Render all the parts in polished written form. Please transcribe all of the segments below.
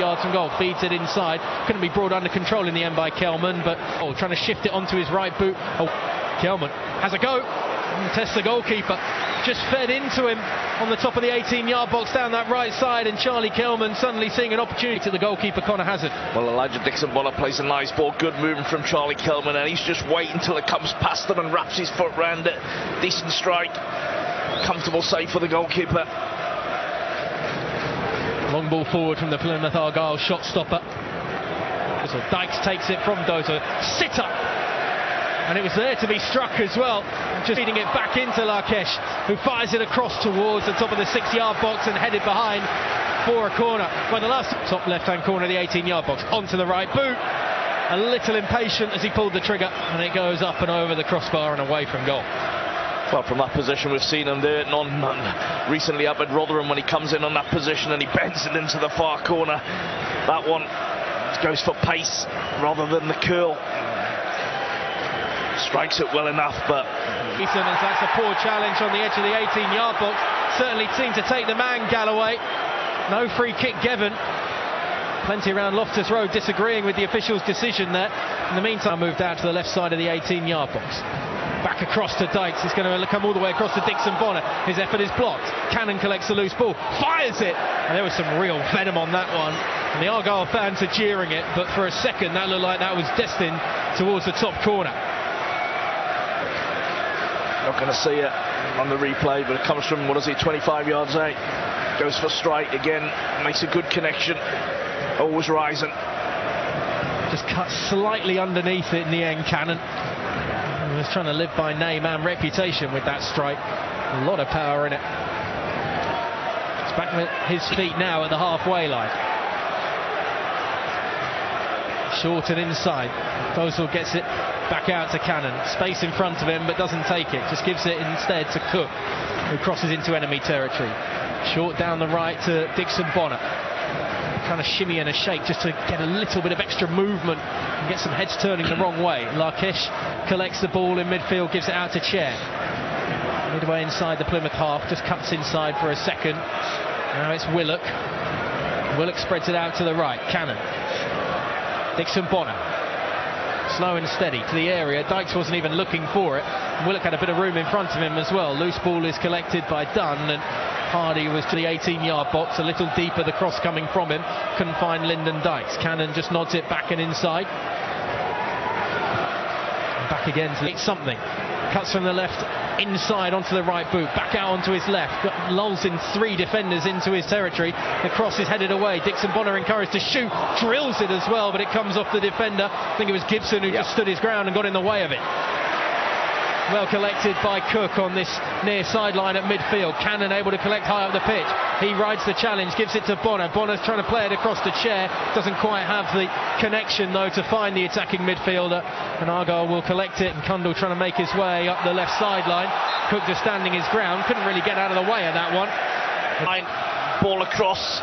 yards from goal. Feeds it inside. Couldn't be brought under control in the end by Kelman, but trying to shift it onto his right boot. Kelman has a go. Tests the goalkeeper. Just fed into him on the top of the 18-yard box down that right side, and Charlie Kelman suddenly seeing an opportunity to the goalkeeper, Connor Hazard. Well, Elijah Dixon-Bonner plays a nice ball. Good movement from Charlie Kelman, and he's just waiting until it comes past him and wraps his foot round it. Decent strike. Comfortable save for the goalkeeper. Long ball forward from the Plymouth Argyle shot stopper. So Dykes takes it from Dozer. Sitter! And it was there to be struck as well. Just feeding it back into Larkesh, who fires it across towards the top of the 6-yard box and headed behind for a corner. By the last top left-hand corner of the 18-yard box, onto the right boot. A little impatient as he pulled the trigger, and it goes up and over the crossbar and away from goal. Well, from that position we've seen him there recently up at Rotherham when he comes in on that position and he bends it into the far corner. That one goes for pace rather than the curl. Strikes it well enough, but that's a poor challenge on the edge of the 18-yard box. Certainly seemed to take the man, Galloway. No free kick given. Plenty around Loftus Road disagreeing with the official's decision there. In the meantime, moved out to the left side of the 18-yard box. Back across to Dykes. He's going to come all the way across to Dixon-Bonner. His effort is blocked. Cannon collects the loose ball, fires it, and there was some real venom on that one. And the Argyle fans are jeering it, but for a second that looked like that was destined towards the top corner. Not going to see it on the replay, but it comes from, 25 yards out. Goes for strike again, makes a good connection. Always rising. Just cut slightly underneath it in the end, Cannon. He was trying to live by name and reputation with that strike. A lot of power in it. It's back with his feet now at the halfway line. Short and inside. Dozell gets it back out to Cannon. Space in front of him, but doesn't take it. Just gives it instead to Cook, who crosses into enemy territory. Short down the right to Dixon-Bonner. Trying to shimmy and a shake just to get a little bit of extra movement and get some heads turning the wrong way. Larkesh collects the ball in midfield, gives it out to Chair. Midway inside the Plymouth half, just cuts inside for a second. Now it's Willock. Willock spreads it out to the right. Cannon. Dixon-Bonner. Slow and steady to the area. Dykes wasn't even looking for it. Willock had a bit of room in front of him as well. Loose ball is collected by Dunn, and Hardy was to the 18-yard box, a little deeper, the cross coming from him. Couldn't find Lyndon Dykes. Cannon just nods it back and inside. Back again to make something. Cuts from the left inside onto the right boot, back out onto his left. Lulls in 3 defenders into his territory. The cross is headed away. Dixon-Bonner encouraged to shoot, drills it as well, but it comes off the defender. I think it was Gibson who just stood his ground and got in the way of it. Well collected by Cook on this near sideline at midfield. Cannon able to collect high up the pitch. He rides the challenge, gives it to Bonner. Bonner's trying to play it across the Chair. Doesn't quite have the connection though to find the attacking midfielder. And Argyle will collect it, and Cundall trying to make his way up the left sideline. Cook just standing his ground. Couldn't really get out of the way of that one. Ball across.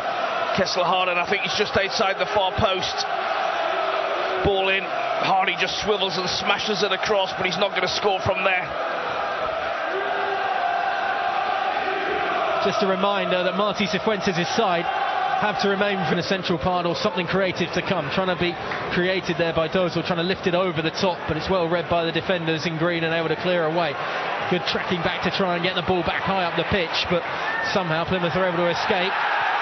Kessler-Harden, I think he's just outside the far post. Ball in. Hardy just swivels and smashes it across, but he's not going to score from there. Just a reminder that Marty Cifuentes' side have to remain in the central part, or something creative to come. Trying to be created there by Dozell, trying to lift it over the top, but it's well read by the defenders in green and able to clear away. Good tracking back to try and get the ball back high up the pitch, but somehow Plymouth are able to escape.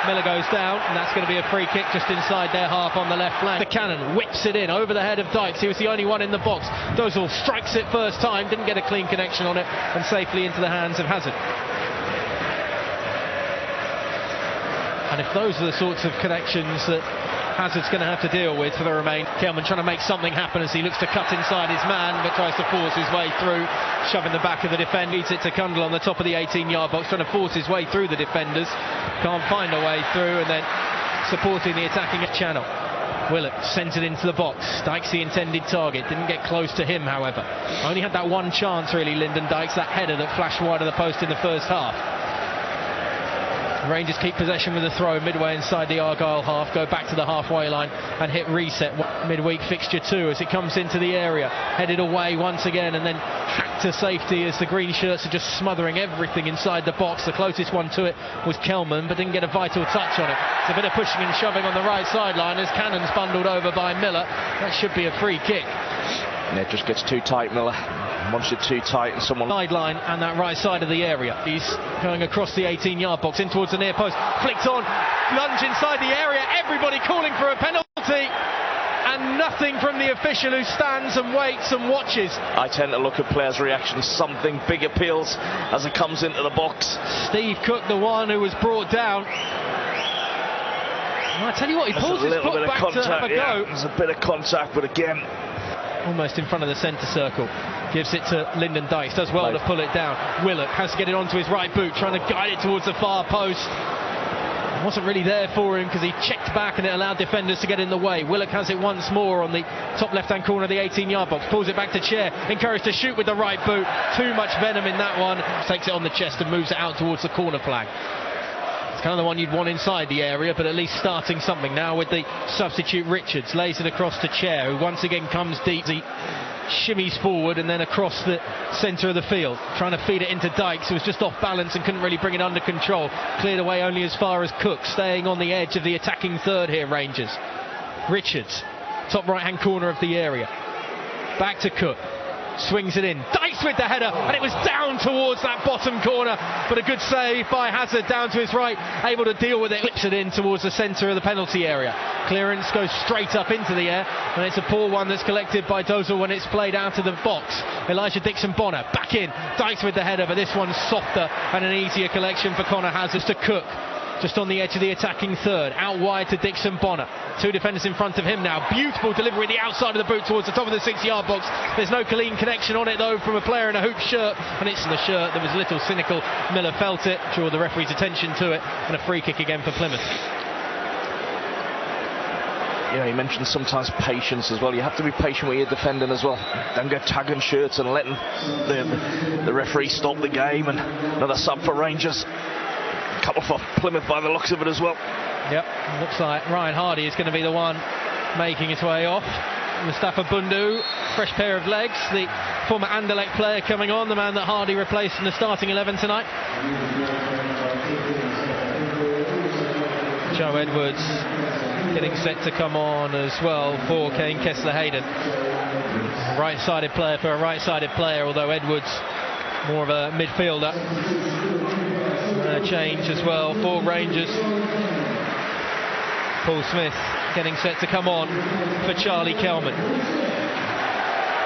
Miller goes down, and that's going to be a free kick just inside their half on the left flank. The Cannon whips it in over the head of Dykes. He was the only one in the box. Dozell strikes it first time, didn't get a clean connection on it, and safely into the hands of Hazard. And if those are the sorts of connections that Hazard's going to have to deal with for the remainder. Kelman trying to make something happen as he looks to cut inside his man, but tries to force his way through, shoving the back of the defender. Beats it to Cundall on the top of the 18-yard box, trying to force his way through the defenders. Can't find a way through, and then supporting the attacking channel. Willock sends it into the box. Dykes the intended target. Didn't get close to him, however. Only had that one chance, really, Lyndon Dykes, that header that flashed wide of the post in the first half. Rangers keep possession with a throw midway inside the Argyle half, go back to the halfway line and hit reset. Midweek fixture 2 as it comes into the area, headed away once again and then hacked to safety as the green shirts are just smothering everything inside the box. The closest one to it was Kelman, but didn't get a vital touch on it. It's a bit of pushing and shoving on the right sideline as Cannon's bundled over by Miller. That should be a free kick. Yeah, it just gets too tight, Miller. Once you're too tight and someone... Sideline and that right side of the area. He's going across the 18-yard box in towards the near post. Flicked on, lunge inside the area. Everybody calling for a penalty. And nothing from the official who stands and waits and watches. I tend to look at players' reactions. Something big appeals as it comes into the box. Steve Cook, the one who was brought down. I tell you what, he pulls his foot back to have a go. There's a bit of contact, but again... almost in front of the centre circle. Gives it to Lyndon Dykes, does well to pull it down. Willock has to get it onto his right boot, trying to guide it towards the far post. It wasn't really there for him because he checked back and it allowed defenders to get in the way. Willock has it once more on the top left-hand corner of the 18-yard box, pulls it back to Chair, encouraged to shoot with the right boot. Too much venom in that one. Takes it on the chest and moves it out towards the corner flag. It's kind of the one you'd want inside the area, but at least starting something now with the substitute Richards. Lays it across to Chair, who once again comes deep. He shimmies forward and then across the centre of the field, trying to feed it into Dykes, who was just off balance and couldn't really bring it under control. Cleared away only as far as Cook, staying on the edge of the attacking third here, Rangers. Richards, top right-hand corner of the area. Back to Cook. Swings it in, Dykes with the header, and it was down towards that bottom corner, but a good save by Hazard down to his right, able to deal with it, flips it in towards the centre of the penalty area. Clearance goes straight up into the air, and it's a poor one that's collected by Dozel when it's played out of the box. Elijah Dixon-Bonner back in, Dykes with the header, but this one's softer and an easier collection for Connor Hazard. To Cook, just on the edge of the attacking third, out wide to Dixon-Bonner. Two defenders in front of him now. Beautiful delivery the outside of the boot towards the top of the 6-yard box. There's no clean connection on it though from a player in a hoop shirt, and it's in the shirt that was a little cynical. Miller felt it, drew the referee's attention to it, and a free kick again for Plymouth. Yeah, he mentioned sometimes patience as well. You have to be patient with your defending as well. Don't get tagging shirts and letting the referee stop the game. And another sub for Rangers. Couple for Plymouth by the looks of it as well. Yep, looks like Ryan Hardy is going to be the one making his way off. Mustafa Bundu, fresh pair of legs, the former Anderlecht player coming on, the man that Hardy replaced in the starting 11 tonight. Joe Edwards getting set to come on as well for Kane Kessler-Hayden. Right-sided player for a right-sided player, although Edwards more of a midfielder. Change as well for Rangers. Paul Smith getting set to come on for Charlie Kelman.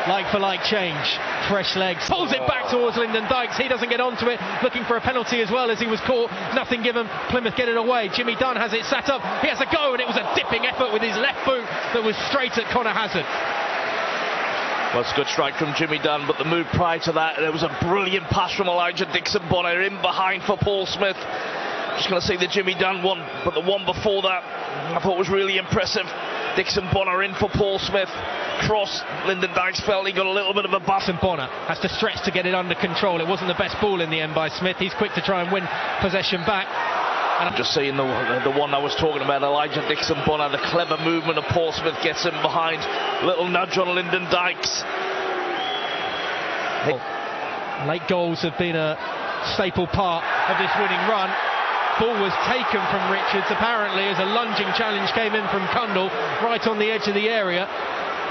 Like for like change, fresh legs, pulls it back towards Lyndon Dykes. He doesn't get onto it, looking for a penalty as well as he was caught. Nothing given. Plymouth get it away. Jimmy Dunn has it sat up. He has a go, and it was a dipping effort with his left boot that was straight at Connor Hazard. Well, it's a good strike from Jimmy Dunn, but the move prior to that, there was a brilliant pass from Elijah Dixon-Bonner in behind for Paul Smith. Just going to say the Jimmy Dunn one, but the one before that I thought was really impressive. Dixon-Bonner in for Paul Smith. Cross, Lyndon Dykes felt he got a little bit of a buff. Dixon-Bonner has to stretch to get it under control. It wasn't the best ball in the end by Smith. He's quick to try and win possession back. And I'm just seeing the one I was talking about, Elijah Dixon-Bonner, the clever movement of Paul Smith gets him behind. Little nudge on Lyndon Dykes. Late goals have been a staple part of this winning run. Ball was taken from Richards apparently as a lunging challenge came in from Cundall right on the edge of the area.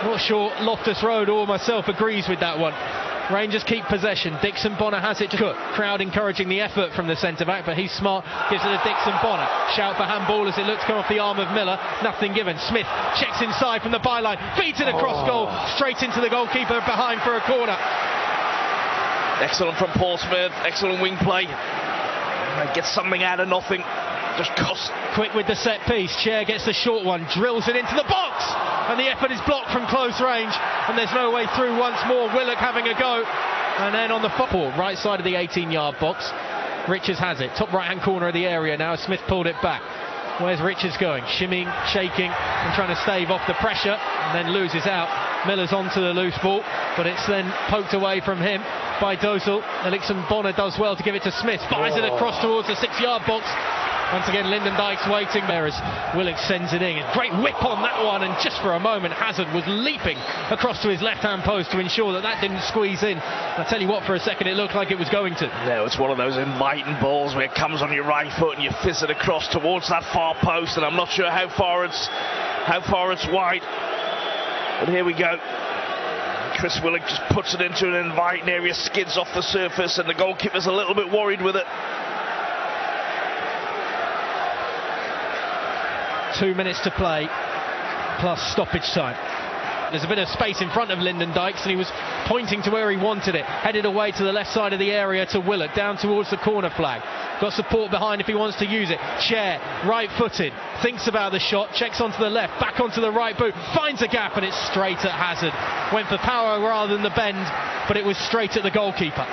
Not sure Loftus Road or myself agrees with that one. Rangers keep possession. Dixon-Bonner has it to Cook. Crowd encouraging the effort from the centre-back, but he's smart. Gives it to Dixon-Bonner. Shout for handball as it looks to come off the arm of Miller. Nothing given. Smith checks inside from the byline. Feeds it across goal. Straight into the goalkeeper behind for a corner. Excellent from Paul Smith. Excellent wing play. Gets something out of nothing. Just cost. Quick with the set piece. Chair gets the short one. Drills it into the box. And the effort is blocked from close range, and there's no way through once more. Willock having a go, and then on the football, right side of the 18-yard box, Richards has it, top right-hand corner of the area now. Smith pulled it back. Where's Richards going? Shimmying, shaking, and trying to stave off the pressure, and then loses out. Miller's onto the loose ball, but it's then poked away from him by Dozel. Dixon-Bonner does well to give it to Smith, fires it across towards the 6-yard box. Once again, Lyndon Dykes waiting there as Willock sends it in. A great whip on that one, and just for a moment, Hazard was leaping across to his left-hand post to ensure that that didn't squeeze in. I tell you what, for a second, it looked like it was going to. Yeah, it's one of those inviting balls where it comes on your right foot and you fizz it across towards that far post, and I'm not sure how far it's wide. But here we go. Chris Willock just puts it into an inviting area, skids off the surface, and the goalkeeper's a little bit worried with it. 2 minutes to play, plus stoppage time. There's a bit of space in front of Lyndon Dykes, and he was pointing to where he wanted it. Headed away to the left side of the area to Willock, down towards the corner flag. Got support behind if he wants to use it. Chair, right-footed, thinks about the shot, checks onto the left, back onto the right boot, finds a gap, and it's straight at Hazard. Went for power rather than the bend, but it was straight at the goalkeeper.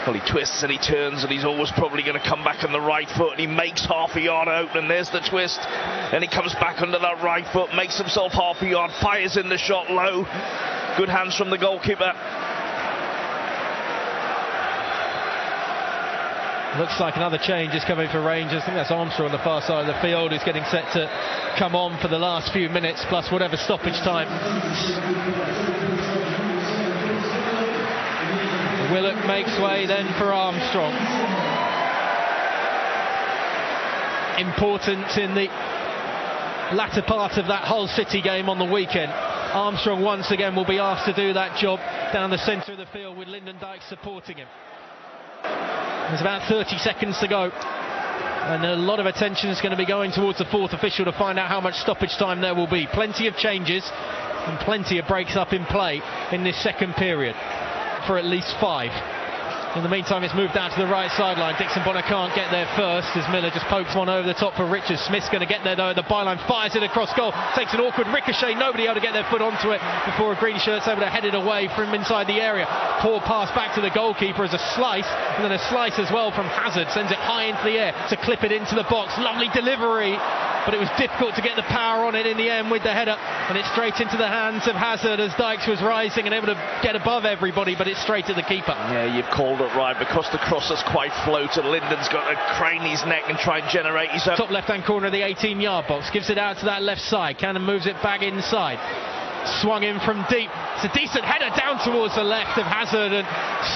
Well, he twists and he turns, and he's always probably going to come back on the right foot, and he makes half a yard out, and there's the twist, and he comes back under that right foot, makes himself half a yard, fires in the shot low. Good hands from the goalkeeper. Looks like another change is coming for Rangers. I think that's Armstrong on the far side of the field, who's getting set to come on for the last few minutes, plus whatever stoppage time. Willock makes way then for Armstrong. Important in the latter part of that Hull City game on the weekend. Armstrong once again will be asked to do that job down the centre of the field with Lyndon Dykes supporting him. There's about 30 seconds to go, and a lot of attention is going to be going towards the fourth official to find out how much stoppage time there will be. Plenty of changes and plenty of breaks up in play in this second period, for at least 5. In the meantime, it's moved out to the right sideline. Dixon Bonner can't get there first as Miller just pokes one over the top for Richards. Smith's going to get there though at the byline, fires it across goal, takes an awkward ricochet, nobody able to get their foot onto it before a green shirt's able to head it away from inside the area. Poor pass back to the goalkeeper as a slice, and then a slice as well from Hazard, sends it high into the air to clip it into the box. Lovely delivery, but it was difficult to get the power on it in the end with the header, and it's straight into the hands of Hazard as Dykes was rising and able to get above everybody, but it's straight to the keeper. Yeah, you've called it right, because the cross is quite floated. Lyndon's got to crane his neck and try and generate his own. Top left-hand corner of the 18-yard box, gives it out to that left side. Cannon moves it back inside. Swung in from deep. It's a decent header down towards the left of Hazard, and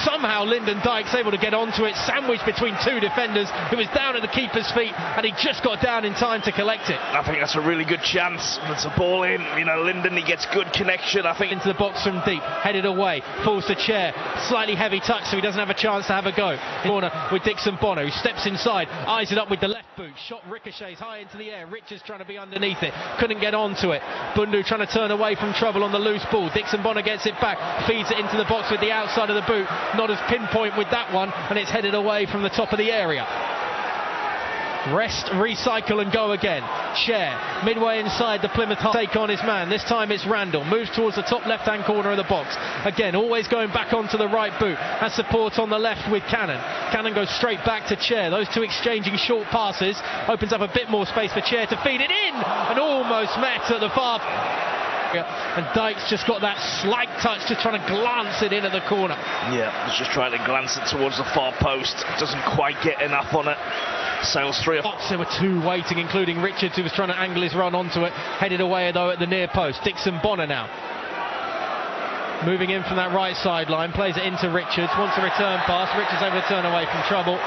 somehow Lyndon Dykes able to get onto it, sandwiched between two defenders. It was down at the keeper's feet, and he just got down in time to collect it. I think that's a really good chance. It's a ball in. You know, Lyndon, he gets good connection. I think into the box from deep, headed away, falls to Chair. Slightly heavy touch, so he doesn't have a chance to have a go. Corner with Dixon Bonner, who steps inside, eyes it up with the left boot. Shot ricochets high into the air. Richards trying to be underneath it, couldn't get onto it. Bundu trying to turn away from trouble on the loose ball. Dixon Bonner gets it back, feeds it into the box with the outside of the boot. Not as pinpoint with that one, and it's headed away from the top of the area. Rest, recycle and go again. Chair, midway inside the Plymouth half, take on his man. This time it's Randall, moves towards the top left-hand corner of the box. Again, always going back onto the right boot. Has support on the left with Cannon. Cannon goes straight back to Chair. Those two exchanging short passes. Opens up a bit more space for Chair to feed it in, and almost met at the far. And Dykes just got that slight touch, just trying to glance it in at the corner. Yeah, he's just trying to glance it towards the far post. Doesn't quite get enough on it. Sails through. There were two waiting, including Richards, who was trying to angle his run onto it. Headed away though at the near post. Dixon Bonner now moving in from that right sideline, plays it into Richards, wants a return pass. Richards able to turn away from trouble.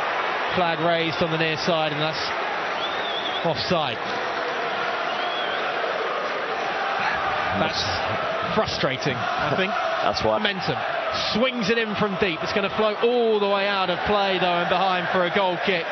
Flag raised on the near side, and that's offside. That's frustrating, I think. That's why. Momentum. Swings it in from deep. It's going to float all the way out of play, though, and behind for a goal kick.